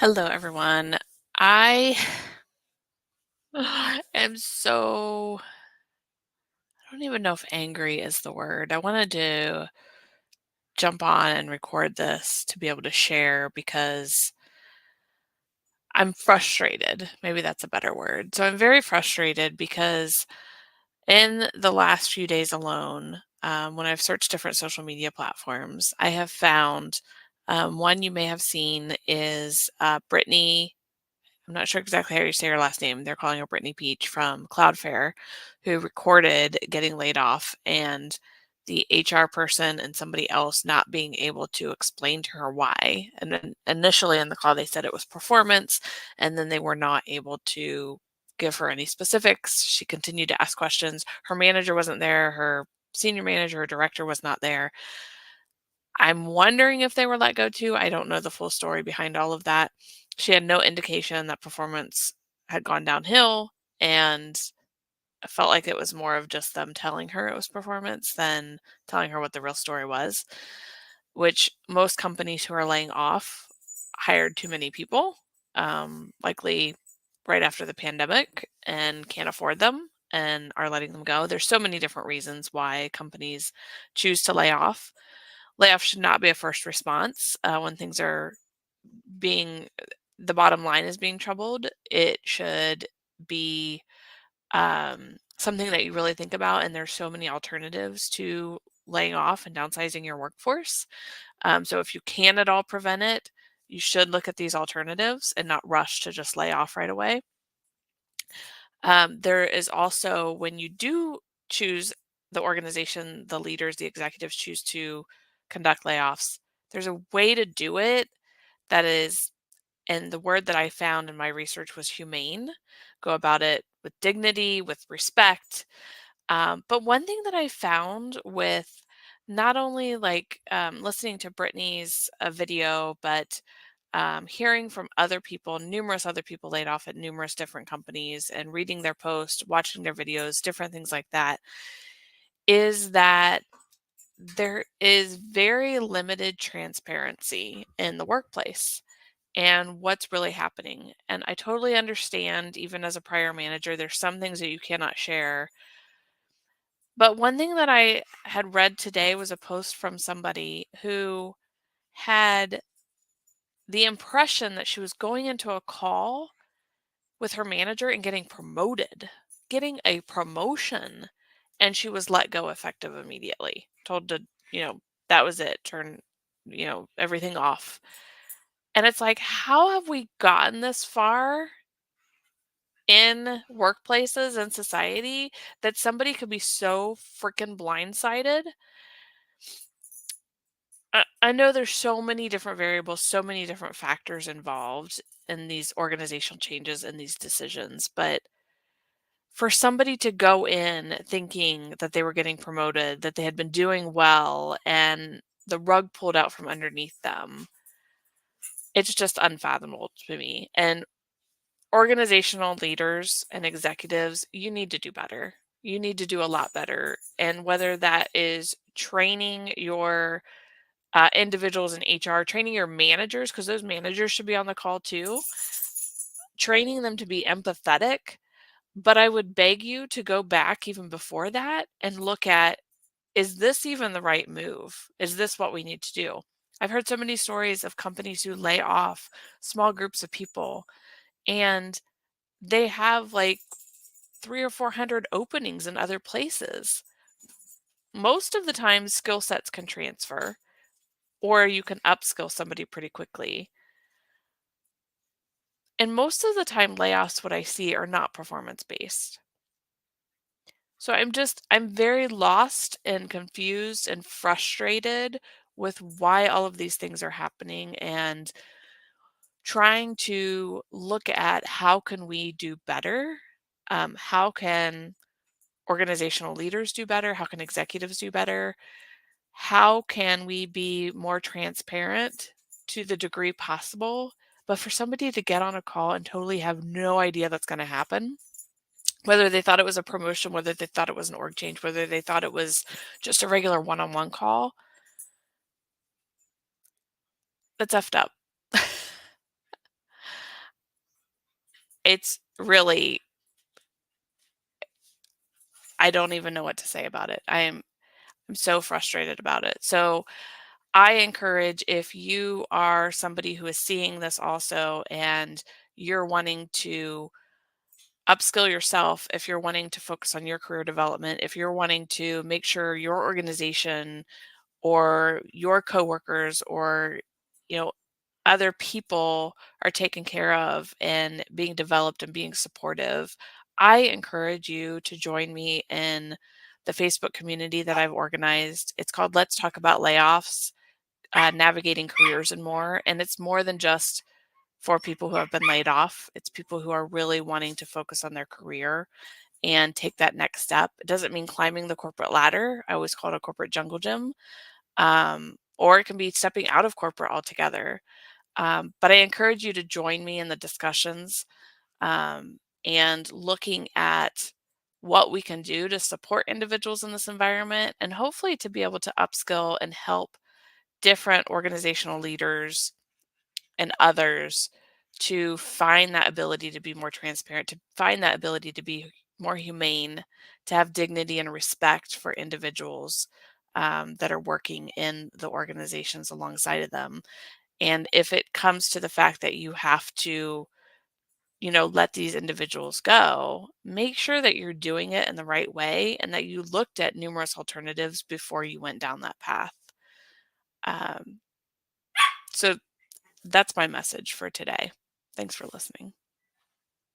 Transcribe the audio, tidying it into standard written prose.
Hello, everyone. I am I don't even know if angry is the word. I wanted to jump on and record this to be able to share because I'm frustrated. Maybe that's a better word. So I'm very frustrated because in the last few days alone, when I've searched different social media platforms, I have found one you may have seen is Brittany. I'm not sure exactly how you say her last name. They're calling her Brittany Peach from Cloudflare, who recorded getting laid off and the HR person and somebody else not being able to explain to her why. And then initially in the call, they said it was performance, and then they were not able to give her any specifics. She continued to ask questions. Her manager wasn't there. Her senior manager or director was not there. I'm wondering if they were let go too. I don't know the full story behind all of that. She had no indication that performance had gone downhill, and I felt like it was more of just them telling her it was performance than telling her what the real story was, which most companies who are laying off hired too many people, likely right after the pandemic, and can't afford them and are letting them go. There's so many different reasons why companies choose to lay off. Layoff should not be a first response when things are being the bottom line is being troubled. It should be something that you really think about, and there's so many alternatives to laying off and downsizing your workforce. So if you can at all prevent it, you should look at these alternatives and not rush to just lay off right away. There is also, when you do choose the organization, the leaders, the executives choose to conduct layoffs, there's a way to do it that is, and the word that I found in my research was humane. Go about it with dignity, with respect. But one thing that I found with not only listening to Brittany's video, but hearing from other people, numerous other people laid off at numerous different companies, and reading their posts, watching their videos, different things like that, is that there is very limited transparency in the workplace and what's really happening. And I totally understand, even as a prior manager, there's some things that you cannot share. But one thing that I had read today was a post from somebody who had the impression that she was going into a call with her manager and getting a promotion, and she was let go effective immediately. Told to, you know, that was it, turn, everything off. And it's like, how have we gotten this far in workplaces and society that somebody could be so freaking blindsided? I know there's so many different variables, so many different factors involved in these organizational changes and these decisions, but for somebody to go in thinking that they were getting promoted, that they had been doing well, and the rug pulled out from underneath them, it's just unfathomable to me. And organizational leaders and executives, you need to do better. You need to do a lot better. And whether that is training your individuals in HR, training your managers, because those managers should be on the call too, training them to be empathetic. But I would beg you to go back even before that and look at, is this even the right move? Is this what we need to do? I've heard so many stories of companies who lay off small groups of people, and they have like 300 or 400 openings in other places. Most of the time, skill sets can transfer, or you can upskill somebody pretty quickly. And most of the time, layoffs, what I see, are not performance based. So I'm very lost and confused and frustrated with why all of these things are happening, and trying to look at how can we do better? How can organizational leaders do better? How can executives do better? How can we be more transparent to the degree possible? But for somebody to get on a call and totally have no idea that's going to happen, whether they thought it was a promotion, whether they thought it was an org change, whether they thought it was just a regular one-on-one call, that's effed up. it's really, I don't even know what to say about it. I'm so frustrated about it. So I encourage, if you are somebody who is seeing this also and you're wanting to upskill yourself, if you're wanting to focus on your career development, if you're wanting to make sure your organization or your coworkers or, you know, other people are taken care of and being developed and being supportive, I encourage you to join me in the Facebook community that I've organized. It's called Let's Talk About Layoffs, Navigating Careers and More. And it's more than just for people who have been laid off. It's people who are really wanting to focus on their career and take that next step. It doesn't mean climbing the corporate ladder. I always call it a corporate jungle gym. Or it can be stepping out of corporate altogether. But I encourage you to join me in the discussions, and looking at what we can do to support individuals in this environment and hopefully to be able to upskill and help different organizational leaders and others to find that ability to be more transparent, to find that ability to be more humane, to have dignity and respect for individuals that are working in the organizations alongside of them. And if it comes to the fact that you have to, let these individuals go, make sure that you're doing it in the right way and that you looked at numerous alternatives before you went down that path. Um, so that's my message for today. Thanks for listening.